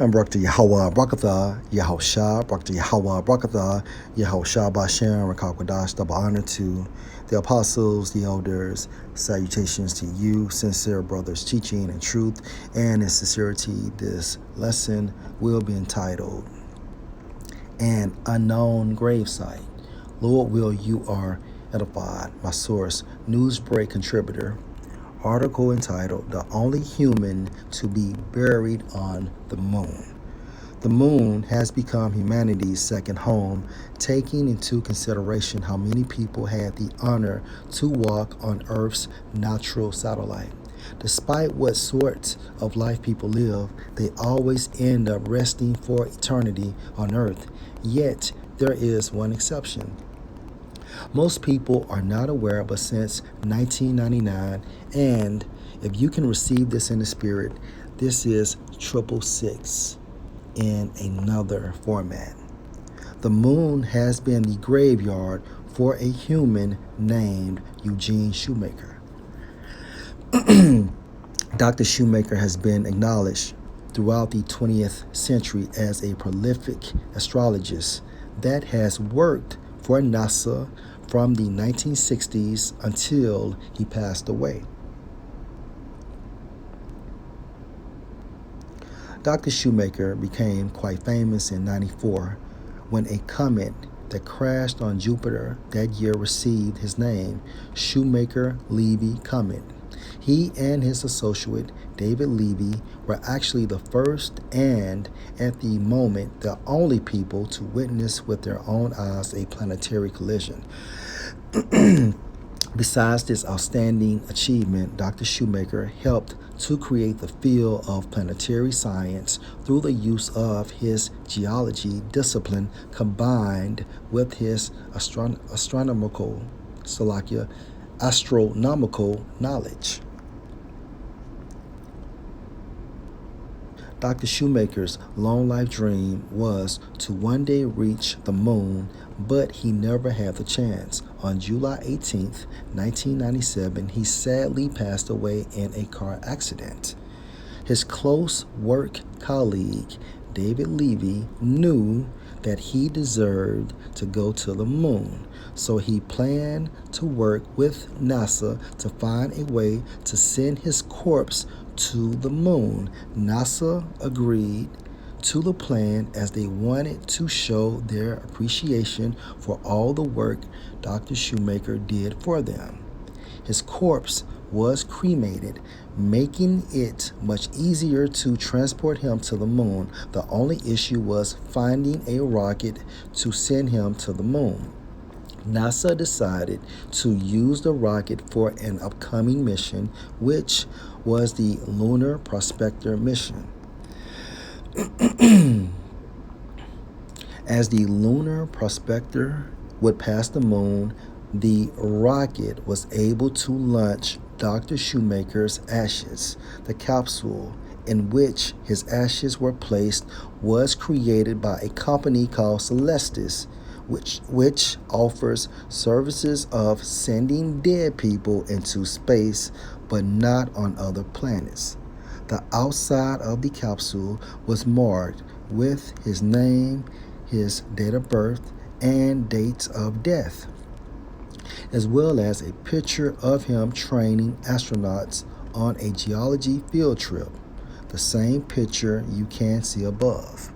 And Barakta Yahweh Barakatha, Yahusha, Barakta Yahweh Barakatha, Yahusha Bashem, Rakakwadash, double honor to the apostles, the elders, salutations to you, sincere brothers, teaching and truth, and in sincerity, this lesson will be entitled An Unknown Gravesite. Lord, will you are edified. My source, Newsbreak contributor. Article entitled, The Only Human to Be Buried on the Moon. The moon has become humanity's second home, taking into consideration how many people had the honor to walk on Earth's natural satellite. Despite what sort of life people live, they always end up resting for eternity on Earth. Yet, there is one exception. Most people are not aware, but since 1999, and if you can receive this in the spirit, this is 666 in another format. The moon has been the graveyard for a human named Eugene Shoemaker. Dr. Shoemaker has been acknowledged throughout the 20th century as a prolific astrologist that has worked for NASA from the 1960s until he passed away. Dr. Shoemaker became quite famous in 94 when a comet that crashed on Jupiter that year received his name, Shoemaker-Levy Comet. He and his associate, David Levy, were actually the first and, at the moment, the only people to witness with their own eyes a planetary collision. Besides this outstanding achievement, Dr. Shoemaker helped to create the field of planetary science through the use of his geology discipline combined with his astronomical knowledge. Dr. Shoemaker's long life dream was to one day reach the moon, but he never had the chance. On July 18, 1997, he sadly passed away in a car accident. His close work colleague, David Levy, knew that he deserved to go to the moon, so he planned to work with NASA to find a way to send his corpse to the moon. NASA agreed to the plan as they wanted to show their appreciation for all the work Dr. Shoemaker did for them. His corpse was cremated, making it much easier to transport him to the moon. The only issue was finding a rocket to send him to the moon. NASA decided to use the rocket for an upcoming mission, which was the Lunar Prospector mission. As the Lunar Prospector would pass the moon, the rocket was able to launch Dr. Shoemaker's ashes. The capsule in which his ashes were placed was created by a company called Celestis, which offers services of sending dead people into space, but not on other planets. The outside of the capsule was marked with his name, his date of birth, and dates of death, as well as a picture of him training astronauts on a geology field trip, the same picture you can see above.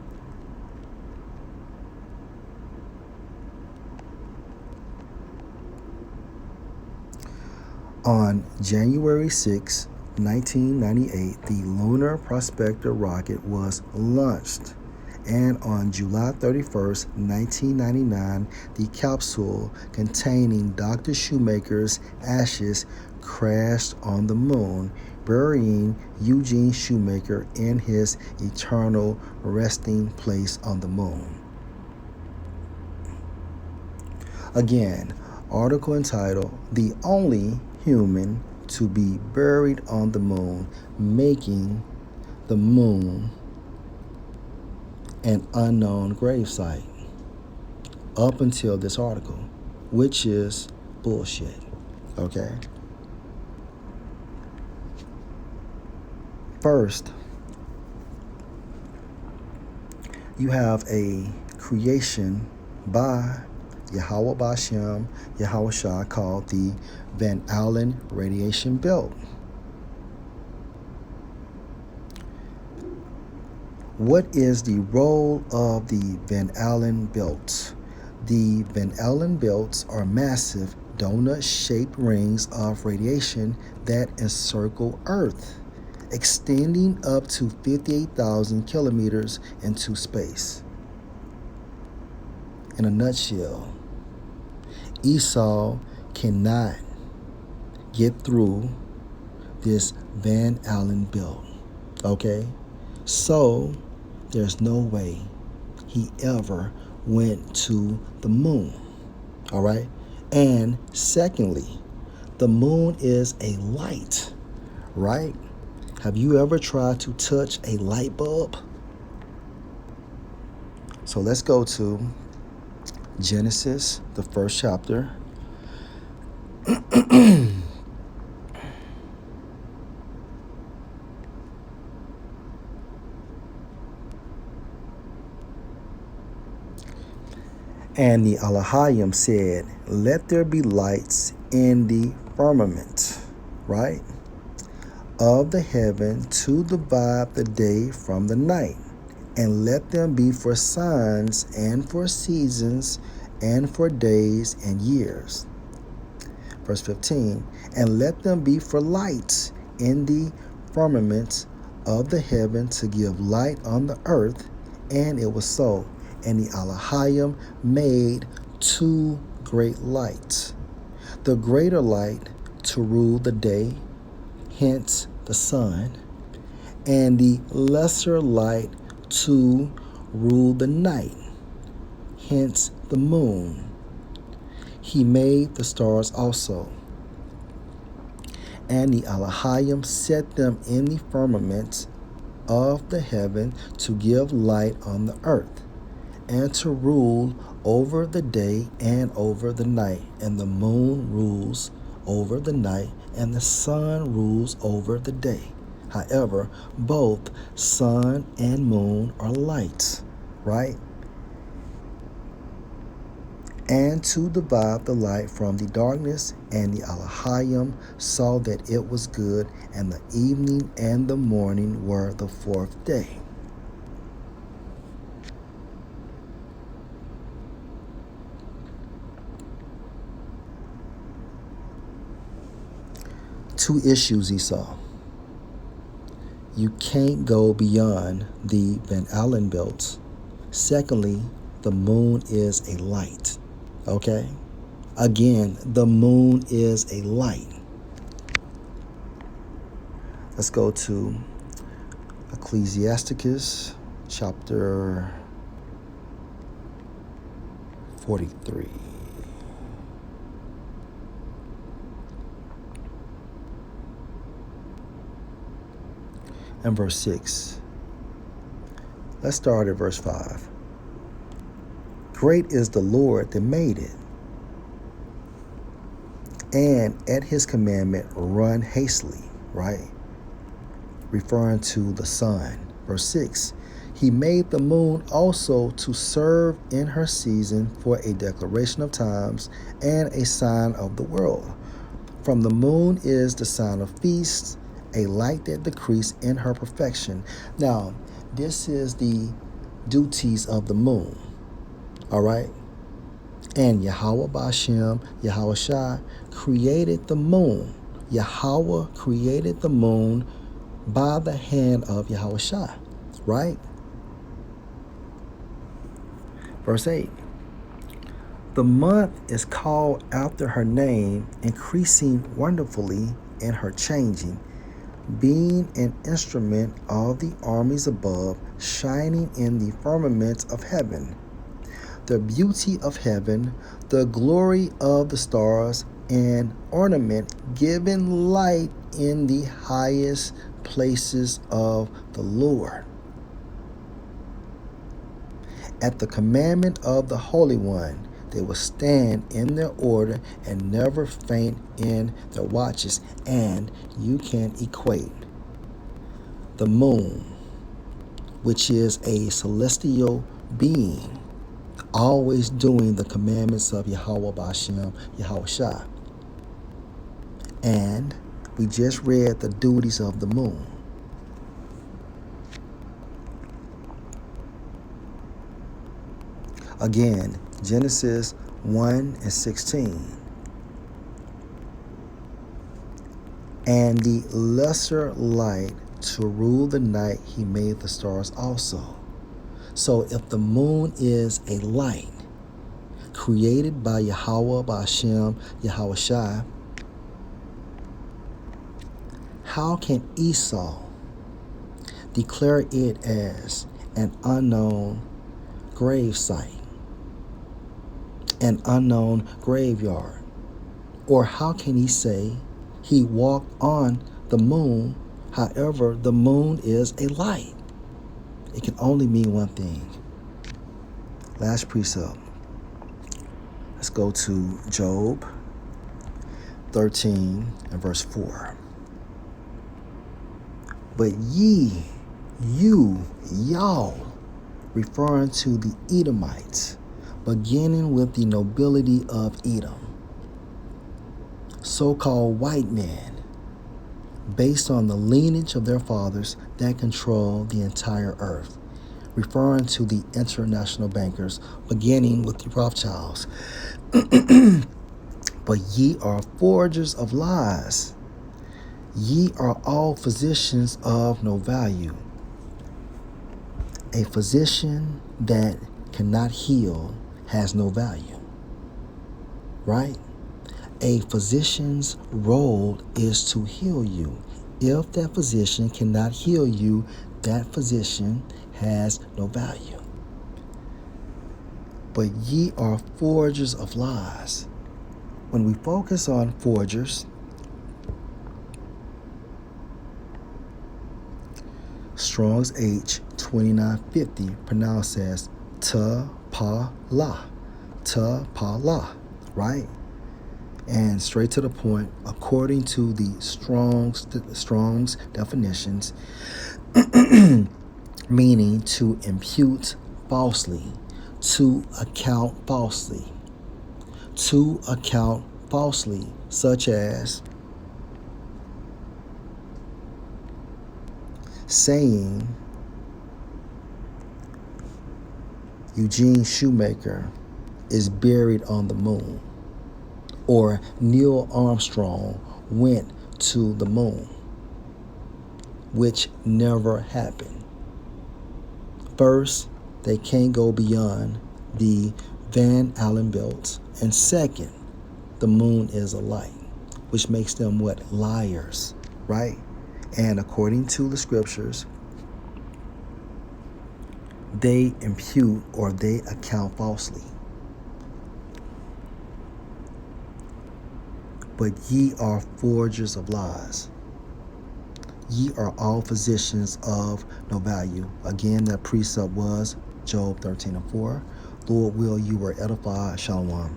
On January 6, 1998, the Lunar Prospector rocket was launched, and on July 31st, 1999, the capsule containing Dr. Shoemaker's ashes crashed on the moon, burying Eugene Shoemaker in his eternal resting place on the moon. Again, article entitled, The Only Human to Be Buried on the Moon, Making the Moon an Unknown Gravesite, up until this article, which is bullshit, okay? First, You have a creation by Yahweh Bashem, Yahweh Shah, called the Van Allen radiation belt. What is the role of the Van Allen belts? The Van Allen belts are massive donut-shaped rings of radiation that encircle Earth, extending up to 58,000 kilometers into space. In a nutshell, Esau cannot get through this Van Allen belt, okay? So there's no way he ever went to the moon, all right? And secondly, the moon is a light, right? Have you ever tried to touch a light bulb? So let's go to Genesis, the first chapter. And the Elohim said, let there be lights in the firmament, right, of the heaven to divide the day from the night, and let them be for signs and for seasons and for days and years. Verse 15, and let them be for lights in the firmament of the heaven to give light on the earth. And it was so. And the Elohim made two great lights, the greater light to rule the day, hence the sun, and the lesser light to rule the night, hence the moon. He made the stars also. And the Elohim set them in the firmament of the heaven to give light on the earth, and to rule over the day and over the night. And the moon rules over the night, and the sun rules over the day. However, both sun and moon are lights, right? And to divide the light from the darkness. And the Elohim saw that it was good, and the evening and the morning were the fourth day. Two issues, Esau. You can't go beyond the Van Allen belts. Secondly, the moon is a light. Okay? Again, the moon is a light. Let's go to Ecclesiasticus chapter 43. And verse 6. Let's start at verse 5. Great is the Lord that made it, and at his commandment run hastily, right? Referring to the sun. Verse 6. He made the moon also to serve in her season for a declaration of times and a sign of the world. From the moon is the sign of feasts, a light that decrees in her perfection. Now, this is the duties of the moon, all right? And Yahweh Bashem, Yahweh Shah, created the moon. Yahweh created the moon by the hand of Yahweh Shah, right? Verse 8. The month is called after her name, increasing wonderfully in her changing, being an instrument of the armies above, shining in the firmament of heaven. The beauty of heaven, the glory of the stars, and ornament, giving light in the highest places of the Lord. At the commandment of the Holy One, they will stand in their order and never faint in their watches. And you can equate the moon which is a celestial being, always doing the commandments of Yahweh B'Ashem, Yahweh Shai. And we just read the duties of the moon. Again, Genesis 1:16. And the lesser light to rule the night, he made the stars also. So if the moon is a light created by Yahweh B'Ashem, Yahweh Shai, how can Esau declare it as an unknown gravesite, an unknown graveyard? Or how can he say he walked on the moon, however the moon is a light? It can only mean one thing. Last precept. Let's go to Job 13 and verse 4. But y'all, referring to the Edomites, beginning with the nobility of Edom, so-called white men, based on the lineage of their fathers that control the entire earth, referring to the international bankers, beginning with the Rothschilds. But ye are forgers of lies. Ye are all physicians of no value. A physician that cannot heal has no value, right? A physician's role is to heal you. If that physician cannot heal you, that physician has no value. But ye are forgers of lies. When we focus on forgers, Strong's H 2950 pronounced as ta-pa-la, right? And straight to the point, according to the Strong's definitions, meaning to impute falsely, to account falsely, such as saying Eugene Shoemaker is buried on the moon, or Neil Armstrong went to the moon, which never happened. First, they can't go beyond the Van Allen belt, and second, the moon is a light, which makes them what? Liars, right? And according to the scriptures, they impute or they account falsely. But ye are forgers of lies. Ye are all physicians of no value. Again, that precept was Job 13 and 4. Lord will you were edified. Shalom.